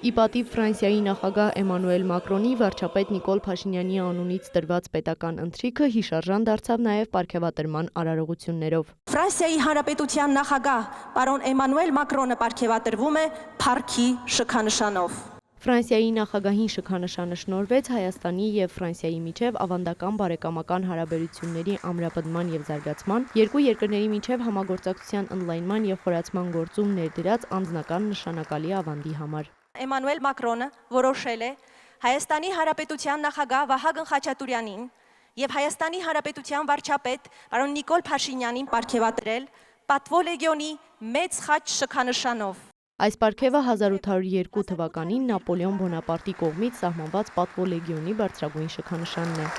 Ի պատիվ Ֆրանսիայի նախագահ Էմանուել Մակրոնի վարչապետ Նիկոլ Փաշինյանի անունից տրված պետական ընթրիքը հիշարժան դարձավ նաև պարգևատրման արարողություններով։ Ֆրանսիայի Հանրապետության նախագահ պարոն Էմանուել Մակրոնը պարգևատրվում է փառքի շքանշանով։ Ֆրանսիայի նախագահին շքանշանը շնորհվեց Հայաստանի և Ֆրանսիայի միջև ավանդական բարեկամական հարաբերությունների ամրապնդման և զարգացման, երկու երկրների միջև համագործակցության ընդլայնման և խորացման գործում ներդրած անձնական նշանակալի ավանդի համար։ Էմանուել Մակրոնը որոշել է Հայաստանի Հանրապետության նախագահ Վահագն Խաչատուրյանին և Հայաստանի Հանրապետության վարչապետ պարոն Նիկոլ Փաշինյանին պարգևատրել Պատվո լեգիոնի մեծ խաչ շքանշանով։ Այս պարգևը 1802 թվականին Նապոլեոն Բոնապարտի կողմից սահմանված Պատվո լեգիոնի բարձրագույն շքանշանն է։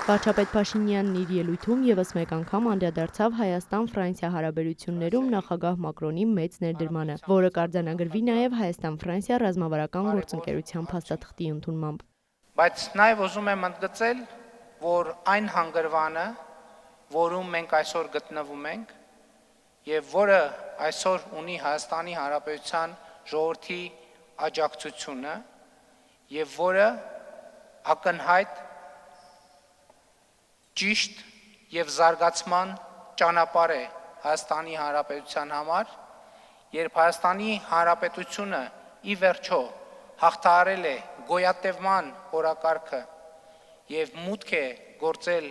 Վարչապետ Փաշինյանն իր ելույթում ևս մեկ անգամ անդրադարձավ Հայաստան-Ֆրանսիա հարաբերություններում նախագահ Մակրոնի մեծ ներդրմանը, որը կարձանագրվի նաև Հայաստան-Ֆրանսիա ռազմավարական գործընկերության փաստաթղթի ընդունմամբ։ Բայց նաև ուզում եմ ընդգծել, որ այն հանգրվանը, որում մենք այսօր գտնվում ենք, եւ որը այսօր ունի Հայաստանի Հանրապետության ժողովրդի աջակցությունը, եւ որը ակնհայտ ճիշտ եւ զարգացման ճանապարհ է Հայաստանի Հանրապետության համար, երբ Հայաստանի Հանրապետությունը ի վերջո հաղթահարել է գոյատևման օրակարգը եւ մուտք է գործել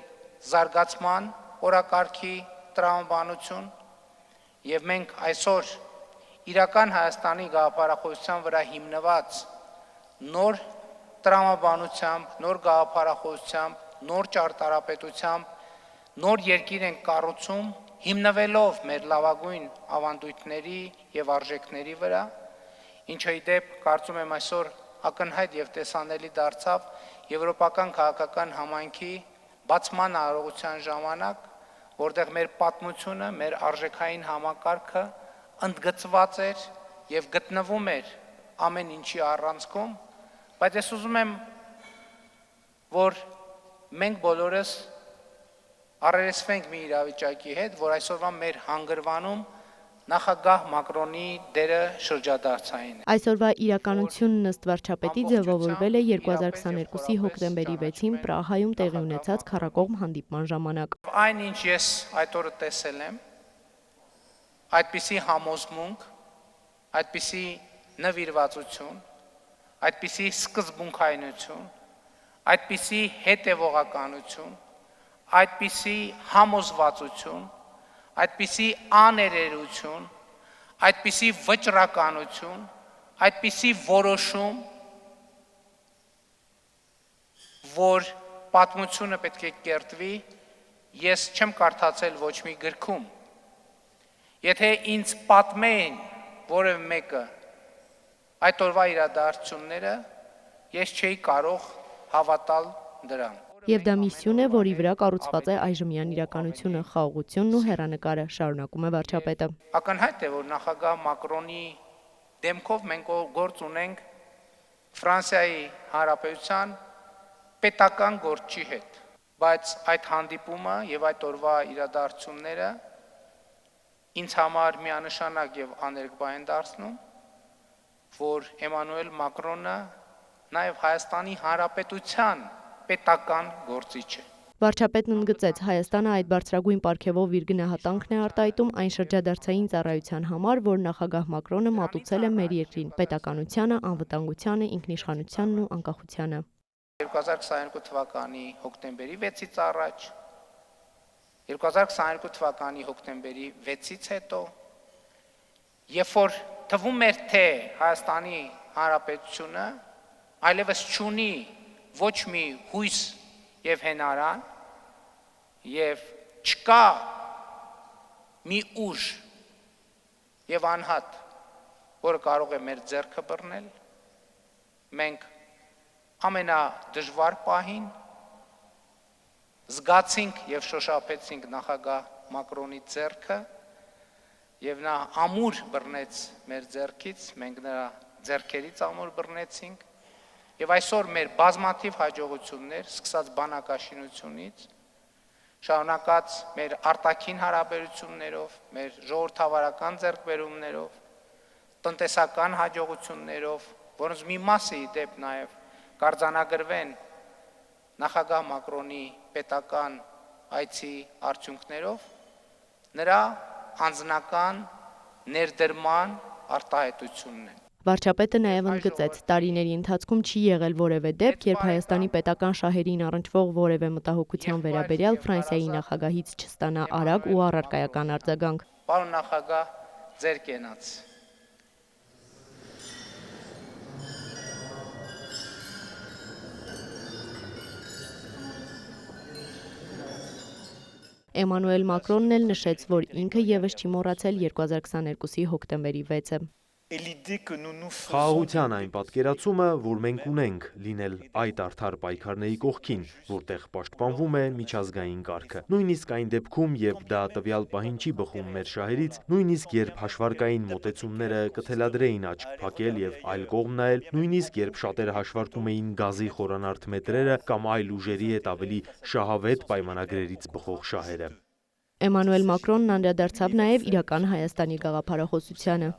զարգացման օրակարգի տրամաբանություն եւ մենք այսօր իրական Հայաստանի գաղափարախոսության վրա հիմնված նոր տրամաբանությամբ, նոր գաղափարախոսությամբ, նոր ճարտարապետությամբ, նոր երկիր ենք կառուցում, հիմնվելով մեր լավագույն ավանդույթների եւ արժեքների վրա, ինչը ի դեպ կարծում եմ այսօր ակնհայտ եւ տեսանելի դարձավ եվրոպական քաղաքական համայնքի բացման արարողության ժամանակ, որտեղ մեր պատմությունը, մեր արժեքային համակարգը ընդգծված էր եւ գտնվում էր ամեն ինչի առանցքում, բայց ես ուզում եմ, որ մենք բոլորս առերեսվենք մի իրավիճակի հետ, որ այսօրվա մեր հանգրվանում նախագահ Մակրոնի դերը շրջադարձային է։ Այսօրվա իրականությունն ըստ վարչապետի ձևավորվել է 2022-ի հոկտեմբերի 6-ին Պրահայում տեղի ունեցած քառակողմ հանդիպման ժամանակ։ Այն, ինչ ես այդ օրը տեսել եմ, այդպիսի համոզմունք, այդպիսի նվիրվածություն, այդպիսի սկզբունքայնություն, այդպիսի հետևողականություն, այդպիսի համոզվածություն, այդպիսի աներերություն, այդպիսի վճռականություն, այդպիսի որոշում, որ պատմությունը պետք է կերտվի, ես չեմ կարդացել ոչ մի գրքում։ Եթե ինձ պատմեին որևէ մեկը այդ օրվա իրադարձությունները, ես չէի կարող հավատալ դրան։ Եվ դա միսիոն է, որի վրա կառուցված է այժմյան իրականությունը, խաղաղությունն ու հեռանկարը, շարունակում է վարչապետը։ Ակնհայտ է, որ նախագահ Մակրոնի դեմքով մենք գործ ունենք Ֆրանսիայի Հանրապետության պետական գործչի հետ, բայց այդ հանդիպումը եւ այդ օրվա իրադարձությունները ինձ համար միանշանակ եւ աներկբա են դարձնում, որ Էմանուել Մակրոնը նաեւ Հայաստանի Հանրապետության պետական գործիչ է։ Վարչապետն ընդգծեց, Հայաստանը այդ բարձրագույն պարգևով իր գնահատանքն է արտահայտում այն շրջադարձային ծառայության համար, որ նախագահ Մակրոնը մատուցել է մեր երկրին, պետականությանը, անվտանգությանը, ինքնիշխանությանն ու անկախությանը։ 2022 թվականի հոկտեմբերի 6-ից առաջ, 2022 թվականի հոկտեմբերի 6-ից հետո, երբ որ թվում էր, թե Հայաստանի Հանրապետությունը այլևս չունի ոչ մի հույս եւ հենարան եւ չկա մի ուժ եւ անհատ, որը կարող է մեր ձեռքը բռնել, մենք ամենադժվար պահին զգացինք եւ շոշափեցինք նախագահ Մակրոնի ձեռքը եւ նա ամուր բռնեց մեր ձեռքից, մենք նրա ձեռքերից ամուր բռնեցինք եւ այսօր մեր բազմաթիվ հաջողություններ, սկսած բանակաշինությունից, շարունակած մեր արտաքին հարաբերություններով, մեր ժողովրդավարական ձեռքբերումներով, տնտեսական հաջողություններով, որոնց մի մասը ի դեպ նաև կարձանագրվեն նախագահ Մակրոնի պետական այցի արդյունքներով, նրա անձնական ներդրման արտահայտությունն են։ Վարչապետը նաև ընդգծեց, տարիների ընթացքում չի եղել որևէ դեպք, երբ Հայաստանի պետական շահերին առնչվող որևէ մտահոգության վերաբերյալ Ֆրանսիայի նախագահից չստանա արագ ու առարկայական արձագանք։ Պարոն նախագահ, ձեր կենաց։ Էմանուել Մակրոնն էլ նշեց, որ ինքը եւս չի մոռացել 2022-ի հոկտեմբերի 6-ը։ Խաղաղության այն պատկերացումը, որ մենք ունենք, լինել այդ արդար պայքարների կողքին, որտեղ պաշտպանվում է միջազգային կարգը։ Նույնիսկ այն դեպքում, երբ դա տվյալ պահին չի բխում մեր շահերից, նույնիսկ երբ հաշվարկային մոտեցումները կթելադրեին աչք փակել եւ այլ կողմ նայել, նույնիսկ երբ շատերը հաշվարկում էին գազի խորանարդ մետրերը կամ այլ ուժերի հետ ավելի շահավետ պայմանագրերից բխող շահերը։ Էմանուել Մակրոնն անդրադարձավ նաև իրական Հայաստանի գաղափարախոսությանը։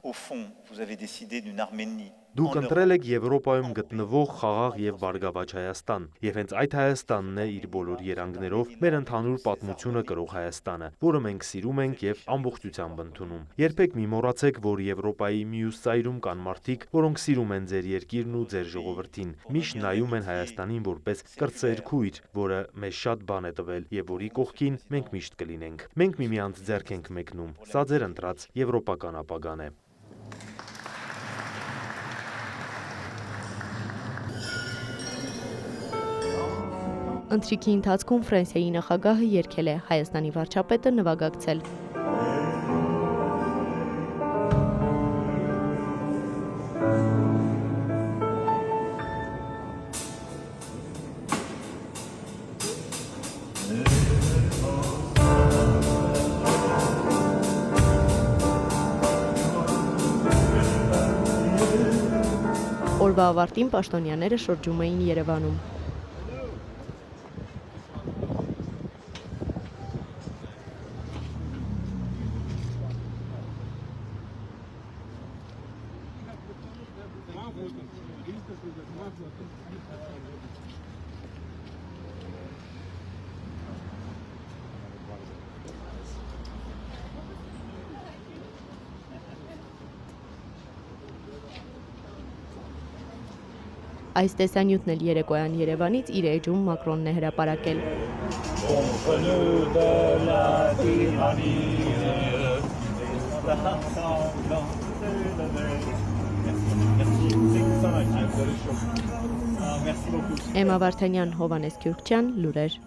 Դուք ընտրել եք Եվրոպայում գտնվող խաղաղ եւ բարգավաճ Հայաստան, եւ հենց այդ Հայաստանն է իր բոլոր երանգներով մեր ընդհանուր պատմությունը կրող Հայաստանը, որը մենք սիրում ենք եւ ամբողջությամբ ընդունում։ Երբեք մի մոռացեք, որ Եվրոպայի մյուս ծայրում կան մարդիկ, որոնք սիրում են ձեր երկիրն ու ձեր ժողովրդին, միշտ նայում են Հայաստանին որպես կրտսեր քույր, որը մեզ շատ բան է տվել եւ որի կողքին մենք միշտ կլինենք։ Մենք միմյանց ձեռք ենք մեկնում։ Սա ձեր ընտրած եվրոպական ապագան է։ Ընթրիքի ընթացքում Ֆրանսիայի նախագահը երգել է, Հայաստանի վարչապետը նվագակցել։ Օրվա ավարտին պաշտոնյաները շրջում էին Երևանում։ Այս տեսանյութն էլ երեկոյան Երևանից իր էջում Մակրոնն է հրապարակել։ Էմմա Վարդանյան, Հովհաննես Քյուրքչյան, լուրեր։